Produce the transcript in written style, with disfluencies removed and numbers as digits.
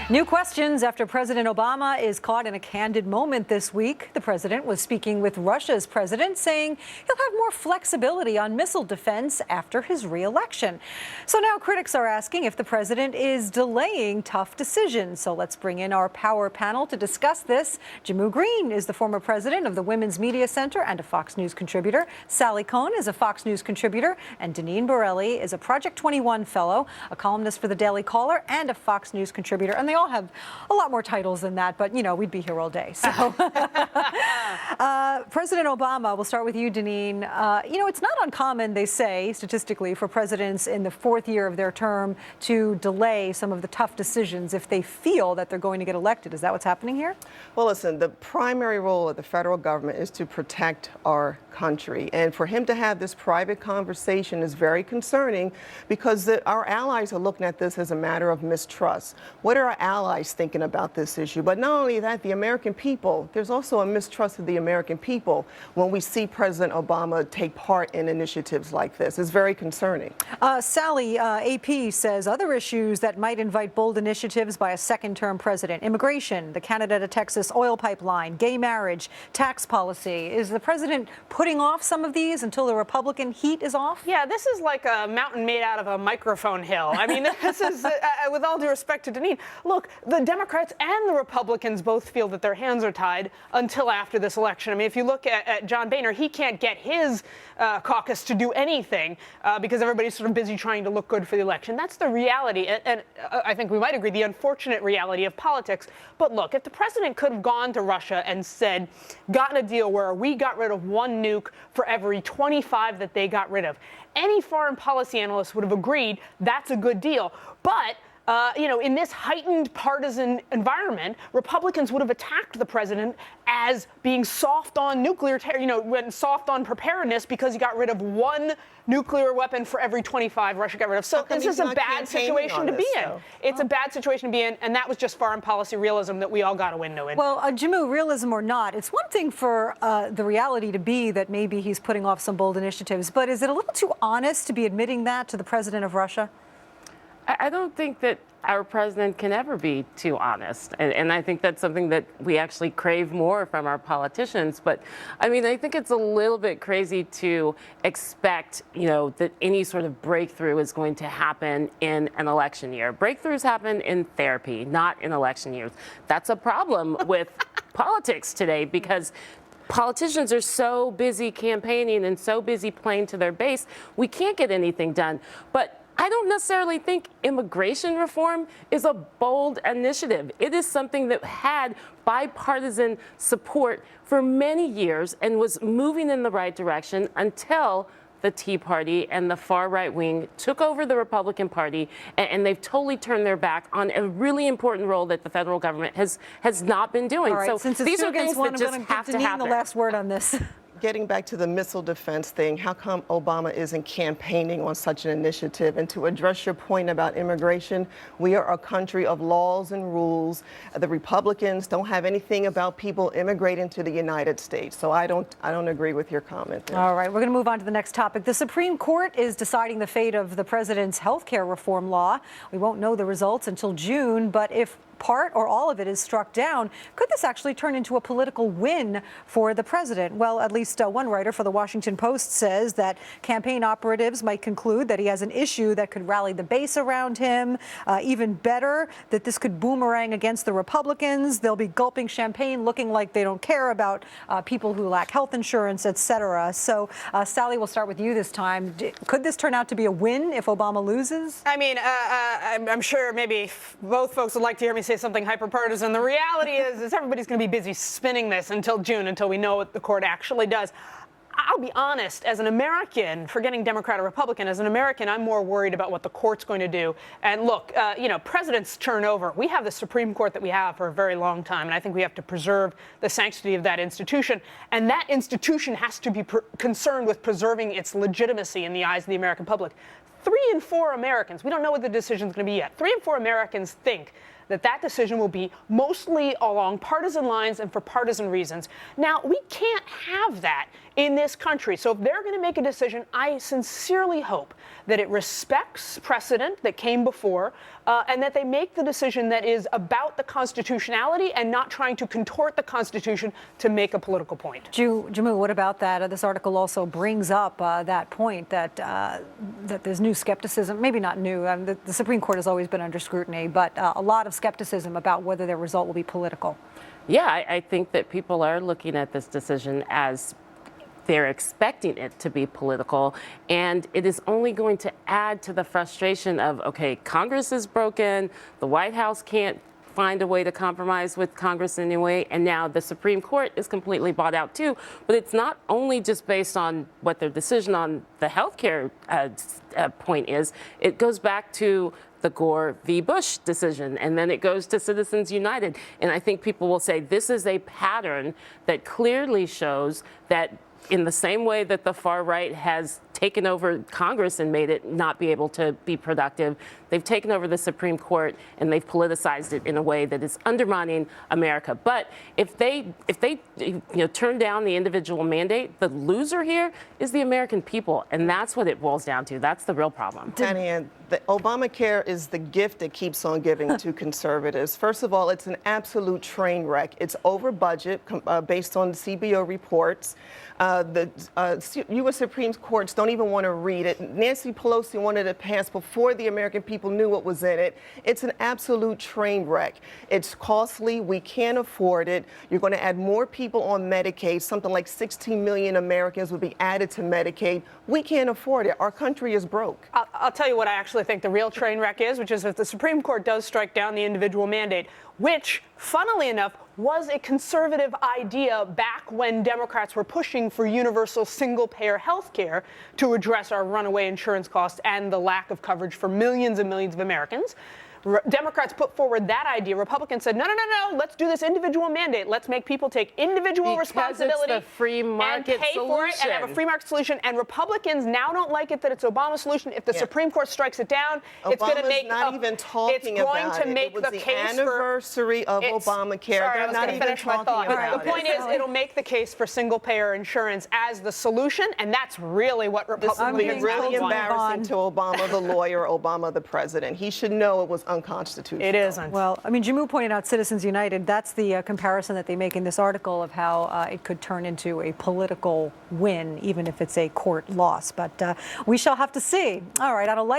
New questions after President Obama is caught in a candid moment this week. The president was speaking with Russia's president, saying he'll have more flexibility on missile defense after his re-election. So now critics are asking if the president is delaying tough decisions. So let's bring in our power panel to discuss this. Jehmu Greene is the former president of the Women's Media Center and a Fox News contributor. Kohn is a Fox News contributor, and Deneen Borelli is a Project 21 fellow, a columnist for the Daily Caller, and a Fox News contributor. And they all have a lot more titles than that, but, you know, we'd be here all day. So President Obama, we'll start with you, Deneen. You know, it's not uncommon, they say, statistically, for presidents in the fourth year of their term to delay some of the tough decisions if they feel that they're going to get elected. Is that what's happening here? Well, listen, the primary role of the federal government is to protect our country. And for him to have this private conversation is very concerning because our allies are looking at this as a matter of mistrust. What are our allies thinking about this issue? But not only that, the American people, there's also a mistrust of the American people when we see President Obama take part in initiatives like this. It's very concerning. Sally, AP says other issues that might invite bold initiatives by a second-term president: immigration, the Canada to Texas oil pipeline, gay marriage, tax policy. Is the president putting off some of these until the Republican heat is off? Yeah, this is like a mountain made out of a microphone hill. I mean, this is, with all due respect to Deneen, look, the Democrats and the Republicans both feel that their hands are tied until after this election. I mean, if you look at John Boehner, he can't get his caucus to do anything because everybody's sort of busy trying to look good for the election. That's the reality, and I think we might agree, the unfortunate reality of politics. But look, if the president could have gone to Russia and said, gotten a deal where we got rid of one nuke for every 25 that they got rid of, any foreign policy analyst would have agreed that's a good deal. But you know, in this heightened partisan environment, Republicans would have attacked the president as being soft on nuclear, soft on preparedness because he got rid of one nuclear weapon for every 25 Russia got rid of. So this is a bad situation to be in. It's a bad situation to be in, and that was just foreign policy realism that we all got a window in. Well, Jehmu, realism or not, it's one thing for the reality to be that maybe he's putting off some bold initiatives, but is it a little too honest to be admitting that to the president of Russia? I don't think that our president can ever be too honest. And I think that's something that we actually crave more from our politicians. But I mean, I think it's a little bit crazy to expect, you know, that any sort of breakthrough is going to happen in an election year. Breakthroughs happen in therapy, not in election years. That's a problem with politics today because politicians are so busy campaigning and so busy playing to their base, we can't get anything done. But I don't necessarily think immigration reform is a bold initiative. It is something that had bipartisan support for many years and was moving in the right direction until the Tea Party and the far right wing took over the Republican Party, and they've totally turned their back on a really important role that the federal government has not been doing. All right, so since these are things that just have to happen. The last word on this. Getting back to the missile defense thing, how come Obama isn't campaigning on such an initiative? And to address your point about immigration, we are a country of laws and rules. The Republicans don't have anything about people immigrating to the United States. So I don't agree with your comment there. All right, we're going to move on to the next topic. The Supreme Court is deciding the fate of the president's health care reform law. We won't know the results until June, but if part or all of it is struck down, could this actually turn into a political win for the president? Well, at least one writer for the Washington Post says that campaign operatives might conclude that he has an issue that could rally the base around him. Even better, that this could boomerang against the Republicans. They'll be gulping champagne, looking like they don't care about people who lack health insurance, etc. So, Sally, we'll start with you this time. Could this turn out to be a win if Obama loses? I mean, I'm sure maybe both folks would like to hear me say something hyper-partisan. The reality is everybody's going to be busy spinning this until June, until we know what the court actually does. I'll be honest, as an American, forgetting Democrat or Republican, as an American, I'm more worried about what the court's going to do. And look, you know, presidents turn over. We have the Supreme Court that we have for a very long time, and I think we have to preserve the sanctity of that institution. And that institution has to be concerned with preserving its legitimacy in the eyes of the American public. 3 in 4 Americans, we don't know what the decision's going to be yet, 3 in 4 Americans think that that decision will be mostly along partisan lines and for partisan reasons. Now, we can't have that in this country. So if they're going to make a decision, I sincerely hope that it respects precedent that came before and that they make the decision that is about the constitutionality and not trying to contort the Constitution to make a political point. Jehmu, what about that? This article also brings up that point that that there's new skepticism, maybe not new. The Supreme Court has always been under scrutiny, but a lot of skepticism about whether their result will be political. Yeah, I think that people are looking at this decision as they're expecting it to be political, and it is only going to add to the frustration of, okay, Congress is broken, the White House can't find a way to compromise with Congress anyway, and now the Supreme Court is completely bought out too. But it's not only just based on what their decision on the healthcare point is, it goes back to the Gore v. Bush decision, and then it goes to Citizens United. And I think people will say this is a pattern that clearly shows that in the same way that the far right has taken over Congress and made it not be able to be productive, they've taken over the Supreme Court and they've politicized it in a way that is undermining America. But if they turn down the individual mandate, the loser here is the American people, and that's what it boils down to. That's the real problem. Deneen, the Obamacare is the gift that keeps on giving to conservatives. First of all, it's an absolute train wreck. It's over budget based on the CBO reports. The U.S. Supreme Courts don't even want to read it. Nancy Pelosi wanted it passed before the American people knew what was in it. It's an absolute train wreck. It's costly. We can't afford it. You're going to add more people on Medicaid. Something like 16 million Americans would be added to Medicaid. We can't afford it. Our country is broke. I'll tell you what I actually think the real train wreck is, which is if the Supreme Court does strike down the individual mandate, which, funnily enough, was a conservative idea back when Democrats were pushing for universal single-payer health care to address our runaway insurance costs and the lack of coverage for millions and millions of Americans. Democrats put forward that idea. Republicans said, no, let's do this individual mandate. Let's make people take individual responsibility it's the free market and pay solution. for it and have a free market solution. And Republicans now don't like it that it's Obama's solution. If the Supreme Court strikes it down, it's going to make not even talking about it. It was the anniversary of Obamacare. Sorry, They're not even talking about it. The point is, it'll make the case for single-payer insurance as the solution, and that's really what Republicans This is really embarrassing to Obama, the lawyer, Obama, the president. He should know it was unconstitutional. It isn't. Well, I mean, Jehmu pointed out Citizens United. That's the comparison that they make in this article of how it could turn into a political win, even if it's a court loss. But we shall have to see. All right, on a light